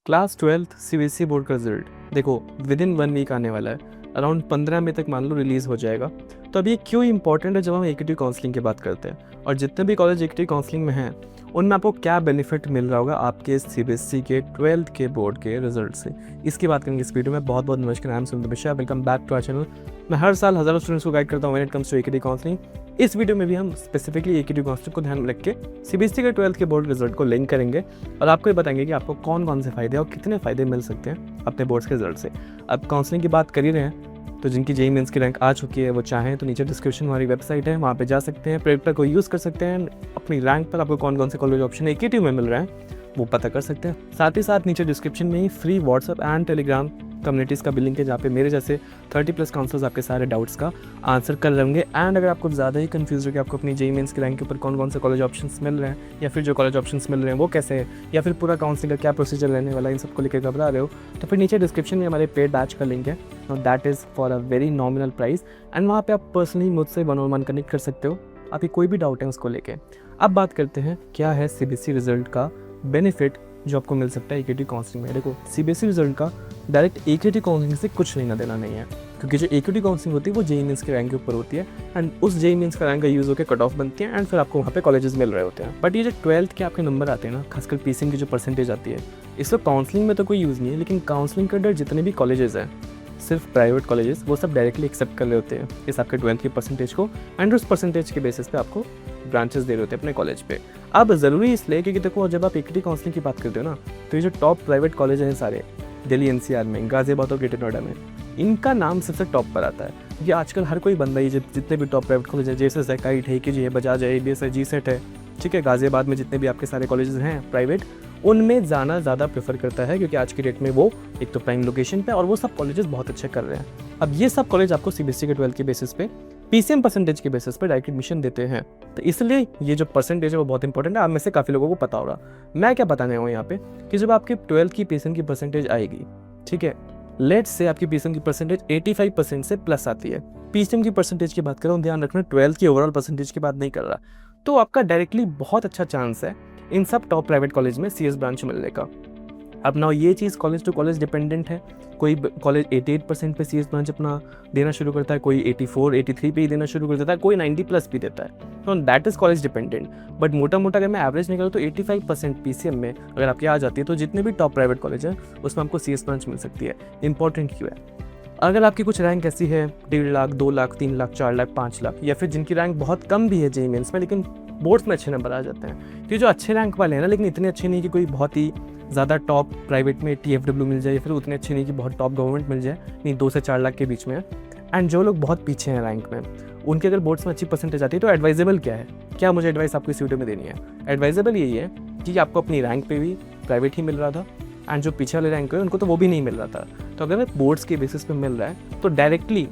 Class 12th CBSE board का result देखो with in 1 week आने वाला है। अराउंड 15 मई तक मान लो रिलीज़ हो जाएगा। तो अब ये क्यों इंपॉर्टेंट है जब हम एकेटिव काउंसलिंग की बात करते हैं, और जितने भी कॉलेज एकेटिव काउंसलिंग में हैं उनमें आपको क्या बेनिफिट मिल रहा होगा आपके सीबीएसई के 12th के बोर्ड के रिजल्ट से, इसकी बात करेंगे इस वीडियो में। बहुत बहुत नमस्कार, I am Sumit Mishra, welcome back to our channel. मैं हर साल हज़ारों स्टूडेंट्स को गाइड करता हूँ when it comes to active counselling. इस वीडियो में भी हम स्पेसिफिकली एकेटिव काउंसलिंग को ध्यान में रख के सीबीएसई के 12th के बोर्ड रिजल्ट को लिंक करेंगे और आपको ये बताएंगे कि आपको कौन कौन से फ़ायदे और कितने फ़ायदे मिल सकते हैं अपने बोर्ड्स के रिजल्ट से। अब काउंसलिंग की बात कर ही रहे हैं तो जिनकी जेईई मेंस की रैंक आ चुकी है वो चाहें तो नीचे डिस्क्रिप्शन हमारी वेबसाइट है, वहाँ पे जा सकते हैं, प्रेडिक्टर को यूज़ कर सकते हैं, अपनी रैंक पर आपको कौन कौन से कॉलेज ऑप्शन एकेटिव में मिल रहा है वो पता कर सकते हैं। साथ ही साथ नीचे डिस्क्रिप्शन में ही free WhatsApp and Telegram communities का भी लिंक है जहाँ पे मेरे जैसे 30+ काउंसलर्स आपके सारे डाउट्स का आंसर कर रहेंगे। एंड अगर आपको ज़्यादा ही कंफ्यूज हो कि आपको अपनी जेईई मेंस की रैंक के ऊपर कौन कौन से कॉलेज ऑप्शंस मिल रहे हैं, या फिर जो कॉलेज ऑप्शंस मिल रहे हैं वो कैसे हैं, या फिर पूरा काउंसलिंग का क्या प्रोसीजर रहने वाला है, इन सबको लेकर घबरा रहे हो, तो फिर नीचे डिस्क्रिप्शन में हमारे पेड बैच का लिंक है, that is for a very nominal price. And वहाँ पर आप पर्सनली मुझसे 1-on-1 कनेक्ट कर सकते हो, आपकी कोई भी डाउट है उसको लेके। अब बात करते हैं क्या है सीबीएसई रिजल्ट का बेनिफिट जो आपको मिल सकता है एकेटिव काउंसलिंग में। देखो सीबीएसई रिजल्ट का डायरेक्ट एकेटिव काउंसलिंग से कुछ लेना देना नहीं है, क्योंकि जो एकेटिव काउंसलिंग होती है वो जेईई मेंस के रैंक के ऊपर होती है एंड उस जेईई मेंस का रैंक का यूज़ होकर कट ऑफ बनती है एंड फिर आपको वहाँ पे कॉलेजेस मिल रहे होते हैं। बट ये जो 12th के आपके नंबर आते हैं ना, खासकर पीसीएम की जो परसेंटेज आती है, इससे काउंसलिंग में तो कोई यूज़ नहीं है, लेकिन काउंसलिंग के अंदर जितने भी कॉलेजेस हैं, सिर्फ प्राइवेट कॉलेजेस, वो सब डायरेक्टली एक्सेप्ट कर रहे होते हैं इस आपके 12th की परसेंटेज को, एंड उस परसेंटेज के बेसिस पे आपको ब्रांचेस दे रहे होते हैं अपने कॉलेज पे। अब ज़रूरी इसलिए क्योंकि देखो जब आप एकेटिव काउंसलिंग की बात करते हो ना, तो ये जो टॉप प्राइवेट कॉलेज हैं सारे दिल्ली एनसीआर में, गाजियाबाद और ग्रेटर नोएडा में, इनका नाम सबसे टॉप पर आता है। ये आजकल हर कोई बंदा, ये जितने भी टॉप प्राइवेट कॉलेज है, जेएसएस है, काइट है, केजी है, बजाज है, एबीएस है, जीसेट है, ठीक है, गाजियाबाद में जितने भी आपके सारे कॉलेजेस हैं प्राइवेट, उनमें जाना ज़्यादा प्रेफर करता है, क्योंकि आज की डेट में वो एक तो प्राइम लोकेशन पे और वो सब कॉलेजेस बहुत अच्छे कर रहे हैं। अब ये सब कॉलेज आपको सीबीएसई के 12th के बेसिस पे पीसीएम परसेंटेज के बेसिस पे डायरेक्ट एडमिशन देते हैं, तो इसलिए ये जो परसेंटेज है वो बहुत इंपॉर्टेंट है। आप में से काफ़ी लोगों को पता होगा। मैं क्या बताने हूँ यहाँ पे कि जब आपकी 12th की पीसीएम की परसेंटेज आएगी, ठीक है, लेट्स से आपकी पीसीएम की परसेंटेज 85% से प्लस आती है, पीसीएम की परसेंटेज की बात कर रहा हूँ, ध्यान रखना 12th की ओवरऑल परसेंटेज की बात नहीं कर रहा, तो आपका डायरेक्टली बहुत अच्छा चांस है इन सब टॉप प्राइवेट कॉलेज में सीएस ब्रांच मिलने का। अब ना ये चीज़ कॉलेज टू कॉलेज डिपेंडेंट है, कोई कॉलेज 88% पे सीएस ब्रांच अपना देना शुरू करता है, कोई 84-83 पे ही देना शुरू कर देता है, कोई 90+ भी देता है, तो that is college dependent. But मोटा मोटा अगर मैं एवरेज निकालूँ तो 85% पीसीएम में अगर आपकी आ जाती है, तो जितने भी टॉप प्राइवेट कॉलेज हैं उसमें आपको सीएस ब्रांच मिल सकती है। इंपॉर्टेंट क्यों है? अगर आपकी कुछ रैंक ऐसी है 1.5 लाख, 2 लाख, 3 लाख, 4 लाख, 5 लाख, या फिर जिनकी रैंक बहुत कम भी है जेईई मेंस में लेकिन बोर्ड्स में अच्छे नंबर आ जाते हैं, तो जो अच्छे रैंक वाले हैं ना, लेकिन इतने अच्छे नहीं कि कोई बहुत ही ज़्यादा टॉप प्राइवेट में टीएफडब्ल्यू मिल जाए, या फिर उतने अच्छे नहीं कि बहुत टॉप गवर्नमेंट मिल जाए, नहीं 2 से 4 लाख के बीच में है, एंड जो लोग बहुत पीछे हैं रैंक में, उनके अगर बोर्ड्स में अच्छी परसेंटेज आती है, तो एडवाइजेबल क्या है, क्या मुझे एडवाइस आपको इस वीडियो में देनी है? एडवाइजेबल यही है कि आपको अपनी रैंक पे भी प्राइवेट ही मिल रहा था, एंड जो पीछे वाले रैंक है उनको तो वो भी नहीं मिल रहा था। तो अगर बोर्ड्स के बेसिस पे मिल रहा है तो डायरेक्टली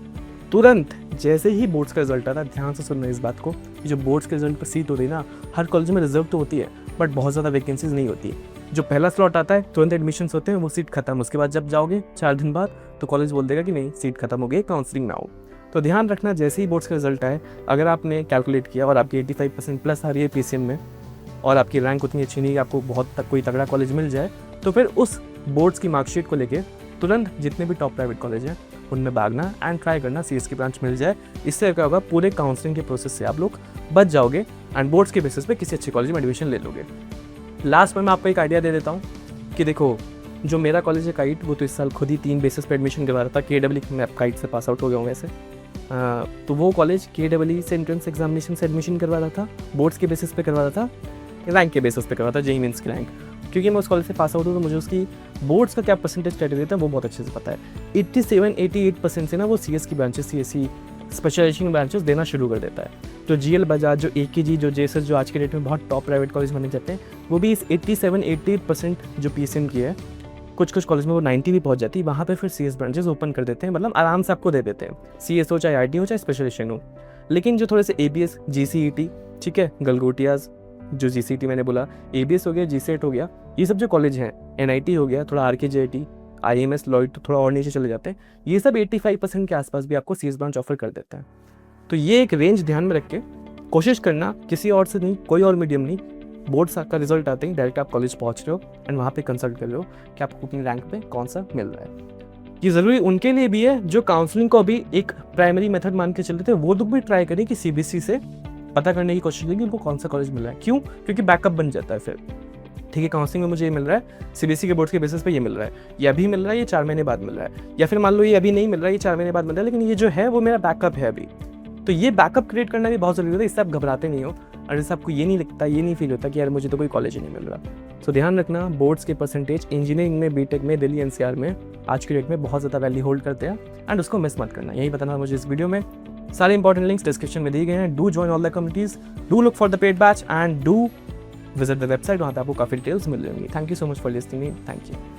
तुरंत जैसे ही बोर्ड्स का रिजल्ट आता है, ध्यान से सुनना इस बात को, कि जो बोर्ड्स के रिजल्ट पर सीट होती है ना, हर कॉलेज में रिजर्व तो होती है बट बहुत ज़्यादा वैकेंसीज नहीं होती। जो पहला स्लॉट आता है तुरंत एडमिशन्स होते हैं, वो सीट खत्म, उसके बाद जब जाओगे 4 दिन बाद तो कॉलेज बोल देगा कि नहीं सीट खत्म हो गई, काउंसलिंग में आओ। तो ध्यान रखना जैसे ही बोर्ड्स का रिजल्ट आए, अगर आपने कैलकुलेट किया और आपकी 85% प्लस आ रही है पीसीएम में और आपकी रैंक उतनी अच्छी नहीं है, आपको बहुत कोई तगड़ा कॉलेज मिल जाए, तो फिर उस बोर्ड्स की मार्कशीट को लेके तुरंत जितने भी टॉप प्राइवेट कॉलेज हैं उनमें भागना एंड ट्राई करना सीएस की ब्रांच मिल जाए। इससे क्या होगा, पूरे काउंसलिंग के प्रोसेस से आप लोग बच जाओगे एंड बोर्ड्स के बेसिस पे किसी अच्छे कॉलेज में एडमिशन ले लोगे। लास्ट में मैं आपको एक आइडिया दे देता हूँ कि देखो जो मेरा कॉलेज है काइट, वो तो इस साल खुद ही 3 बेसिस पे एडमिशन करवा रहा था। केडब्ल्यू में काइट से पास आउट हो गया हूँ वैसे, तो वो कॉलेज केडब्ल्यू से एंट्रेंस एग्जामिनेशन से एडमिशन करवा रहा था, बोर्ड्स के बेसिस पे करवा रहा था, रैंक के बेसिस पे करवा रहा था, जेईई मेंस की रैंक। क्योंकि मैं उस कॉलेज से पास आउट हूँ तो मुझे उसकी बोर्ड्स का क्या परसेंटेज क्राइटेरिया था वो बहुत अच्छे से पता है। 87-88% से ना वो सीएस की ब्रांचेस, सीएससी स्पेशलाइजेशन ब्रांचेस देना शुरू कर देता है। तो जीएल बजाज, जो एकेजी, जो जेएसएस, जो आज के डेट में बहुत टॉप प्राइवेट कॉलेज माने जाते हैं, वो भी इस 87-88% जो पीसीएम की है, कुछ कॉलेज में वो 90 भी पहुंच जाती है, वहाँ पे फिर सीएस ब्रांचेस ओपन कर देते हैं, मतलब आराम से आपको दे देते हैं, सीएस हो चाहे आईटी हो चाहे स्पेशलाइजेशन हो। लेकिन जो थोड़े से एबीएस, जीसीईटी, ठीक है, गलगोटियाज, जो जीसीटी मैंने बोला, एबीएस हो गया, जीसेट हो गया, ये सब जो कॉलेज हैं, एनआईटी हो गया, थोड़ा आरकेजेआईटी, आईएमएस, लॉयड तो थोड़ा और नीचे चले जाते हैं, ये सब 85% के आसपास भी आपको सीएस ब्रांच ऑफर कर देता है। तो ये एक रेंज ध्यान में रख के कोशिश करना, किसी और से नहीं, कोई और मीडियम नहीं, बोर्ड्स का रिजल्ट आते ही डायरेक्ट आप कॉलेज पहुंच रहे हो एंड वहाँ पे कंसल्ट कर रहे हो कि आपको अपनी रैंक पे कौन सा मिल रहा है। ये ज़रूरी उनके लिए भी है जो काउंसलिंग को अभी एक प्राइमरी मेथड मान के चल रहे थे, वो लोग भी ट्राई करें कि सीबीएसई से पता करने की कोशिश करें कि उनको कौन सा कॉलेज मिल रहा है। क्यों? क्योंकि बैकअप बन जाता है फिर। ठीक है, काउंसलिंग में मुझे ये मिल रहा है, सीबीएसई के बोर्ड के बेसिस पे ये मिल रहा है, ये अभी मिल रहा है, ये 4 महीने बाद मिल रहा है, या फिर मान लो ये अभी नहीं मिल रहा है, ये 4 महीने बाद मिल रहा है, लेकिन ये जो है वो मेरा बैकअप है अभी। तो ये बैकअप क्रिएट करना भी बहुत ज़रूरी होता है। इससे आप घबराते नहीं हो और इससे आपको ये नहीं लगता, ये नहीं फील होता कि यार मुझे तो कोई कॉलेज ही नहीं मिल रहा। तो ध्यान रखना, बोर्ड्स के परसेंटेज इंजीनियरिंग में, बीटेक में, दिल्ली एनसीआर में आज की डेट में बहुत ज़्यादा वैल्यू होल्ड करते हैं एंड उसको मिस मत करना। यही बताना मुझे इस वीडियो में। सारे इंपॉर्टेंट लिंक्स डिस्क्रिप्शन में दिए गए हैं। Do join all the communities, do look for the paid batch and do visit the website, वहाँ पे आपको काफ़ी डिटेल्स मिल जाएंगी। Thank you so much for listening me. Thank you.